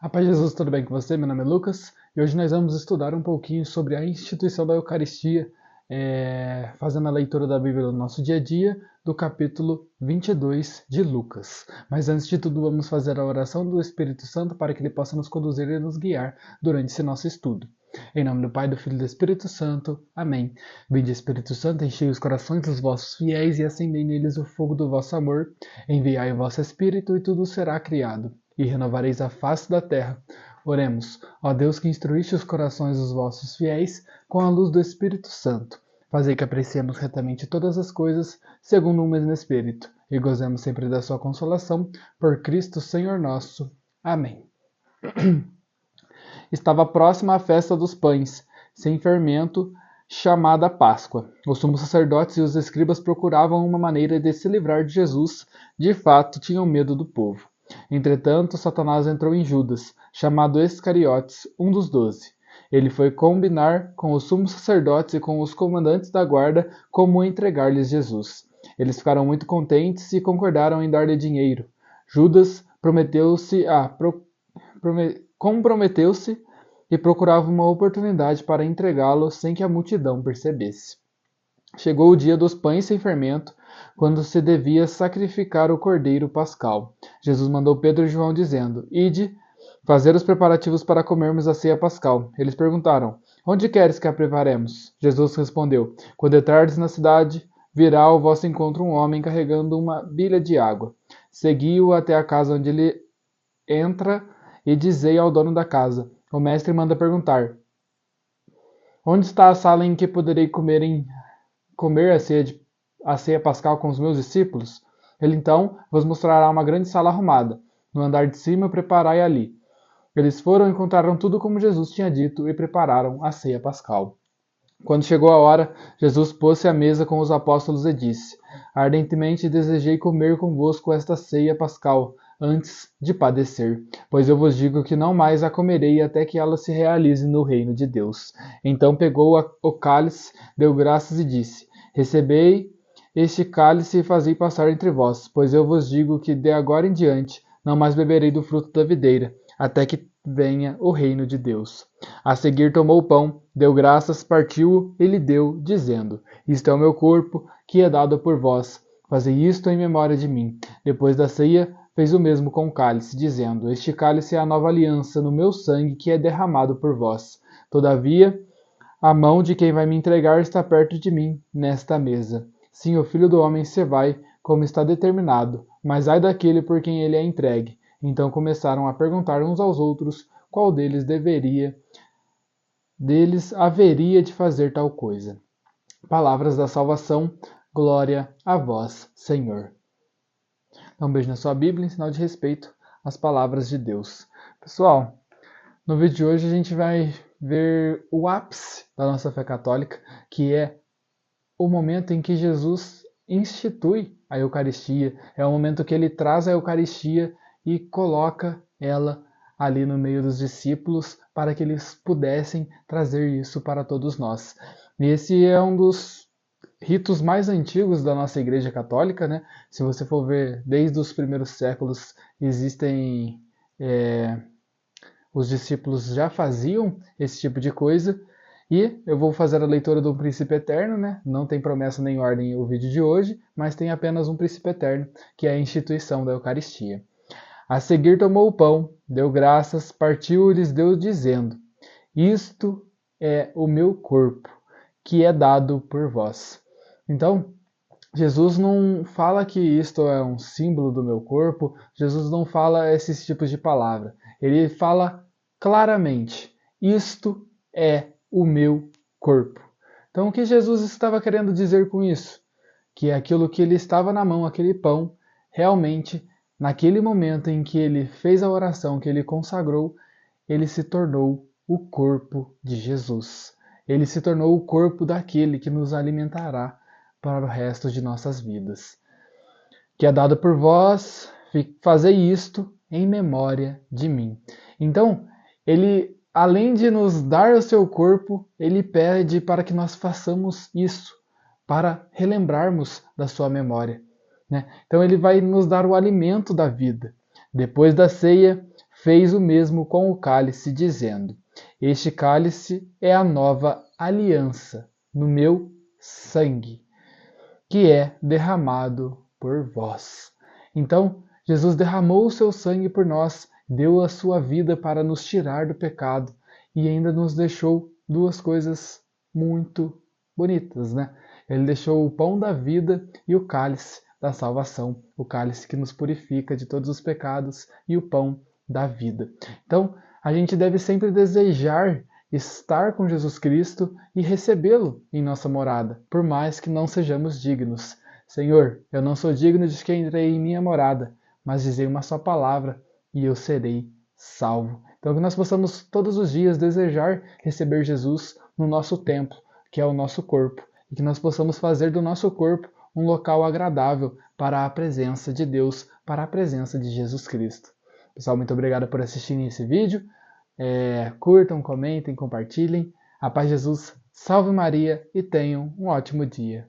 A paz de Jesus, tudo bem com você? Meu nome é Lucas e hoje nós vamos estudar um pouquinho sobre a instituição da Eucaristia, fazendo a leitura da Bíblia no nosso dia a dia, do capítulo 22 de Lucas. Mas antes de tudo, vamos fazer a oração do Espírito Santo para que ele possa nos conduzir e nos guiar durante esse nosso estudo. Em nome do Pai, do Filho e do Espírito Santo. Amém. Vinde, Espírito Santo, enchei os corações dos vossos fiéis e acendei neles o fogo do vosso amor. Enviai o vosso Espírito e tudo será criado e renovareis a face da terra. Oremos, ó Deus que instruíste os corações dos vossos fiéis com a luz do Espírito Santo. Fazei que apreciemos retamente todas as coisas, segundo o mesmo Espírito, e gozemos sempre da sua consolação, por Cristo Senhor nosso. Amém. Estava próxima a festa dos pães, sem fermento, chamada Páscoa. Os sumos sacerdotes e os escribas procuravam uma maneira de se livrar de Jesus. De fato, tinham medo do povo. Entretanto, Satanás entrou em Judas, chamado Iscariotes, um dos 12. Ele foi combinar com os sumos sacerdotes e com os comandantes da guarda como entregar-lhes Jesus. Eles ficaram muito contentes e concordaram em dar-lhe dinheiro. Judas comprometeu-se e procurava uma oportunidade para entregá-lo sem que a multidão percebesse. Chegou o dia dos pães sem fermento, quando se devia sacrificar o cordeiro pascal. Jesus mandou Pedro e João dizendo: Ide, fazer os preparativos para comermos a ceia pascal. Eles perguntaram: Onde queres que a preparemos? Jesus respondeu: Quando entrardes na cidade, virá ao vosso encontro um homem carregando uma bilha de água. Segui-o até a casa onde ele entra e dizei ao dono da casa: O mestre manda perguntar: Onde está a sala em que poderei comer a ceia pascal com os meus discípulos? Ele então vos mostrará uma grande sala arrumada. No andar de cima, preparai ali. Eles foram e encontraram tudo como Jesus tinha dito e prepararam a ceia pascal. Quando chegou a hora, Jesus pôs-se à mesa com os apóstolos e disse: Ardentemente desejei comer convosco esta ceia pascal, antes de padecer, pois eu vos digo que não mais a comerei até que ela se realize no reino de Deus. Então pegou o cálice, deu graças e disse: Recebei este cálice e fazei passar entre vós, pois eu vos digo que de agora em diante não mais beberei do fruto da videira, até que venha o reino de Deus. A seguir tomou o pão, deu graças, partiu-o e lhe deu, dizendo: Isto é o meu corpo, que é dado por vós. Fazei isto em memória de mim. Depois da ceia, fez o mesmo com o cálice, dizendo: Este cálice é a nova aliança no meu sangue, que é derramado por vós. Todavia, a mão de quem vai me entregar está perto de mim, nesta mesa. Sim, o Filho do Homem se vai, como está determinado, mas ai daquele por quem ele é entregue. Então começaram a perguntar uns aos outros qual deles haveria de fazer tal coisa. Palavras da salvação, glória a vós, Senhor. Dá um beijo na sua Bíblia em sinal de respeito às palavras de Deus. Pessoal, no vídeo de hoje a gente vai ver o ápice da nossa fé católica, que é o momento em que Jesus institui a Eucaristia. É o momento que ele traz a Eucaristia e coloca ela ali no meio dos discípulos para que eles pudessem trazer isso para todos nós. E esse é um dos ritos mais antigos da nossa Igreja Católica, né? Se você for ver, desde os primeiros séculos existem... os discípulos já faziam esse tipo de coisa. E eu vou fazer a leitura do princípio eterno, né? Não tem promessa nem ordem o vídeo de hoje, mas tem apenas um princípio eterno, que é a instituição da Eucaristia. A seguir tomou o pão, deu graças, partiu e lhes deu dizendo: Isto é o meu corpo, que é dado por vós. Então, Jesus não fala que isto é um símbolo do meu corpo, Jesus não fala esses tipos de palavra. Ele fala claramente: isto é o meu corpo. Então, o que Jesus estava querendo dizer com isso? Que aquilo que ele estava na mão, aquele pão, realmente, naquele momento em que ele fez a oração, que ele consagrou, ele se tornou o corpo de Jesus. Ele se tornou o corpo daquele que nos alimentará para o resto de nossas vidas. Que é dado por vós, fazei isto em memória de mim. Então, ele, além de nos dar o seu corpo, ele pede para que nós façamos isso, para relembrarmos da sua memória, né? Então ele vai nos dar o alimento da vida. Depois da ceia, fez o mesmo com o cálice, dizendo: Este cálice é a nova aliança no meu sangue, que é derramado por vós. Então, Jesus derramou o seu sangue por nós, deu a sua vida para nos tirar do pecado e ainda nos deixou duas coisas muito bonitas, né? Ele deixou o pão da vida e o cálice da salvação, o cálice que nos purifica de todos os pecados e o pão da vida. Então, a gente deve sempre desejar estar com Jesus Cristo e recebê-lo em nossa morada, por mais que não sejamos dignos. Senhor, eu não sou digno de que entrei em minha morada, mas dizei uma só palavra e eu serei salvo. Então que nós possamos todos os dias desejar receber Jesus no nosso templo, que é o nosso corpo, e que nós possamos fazer do nosso corpo um local agradável para a presença de Deus, para a presença de Jesus Cristo. Pessoal, muito obrigado por assistirem esse vídeo. Curtam, comentem, compartilhem. A paz de Jesus, salve Maria e tenham um ótimo dia.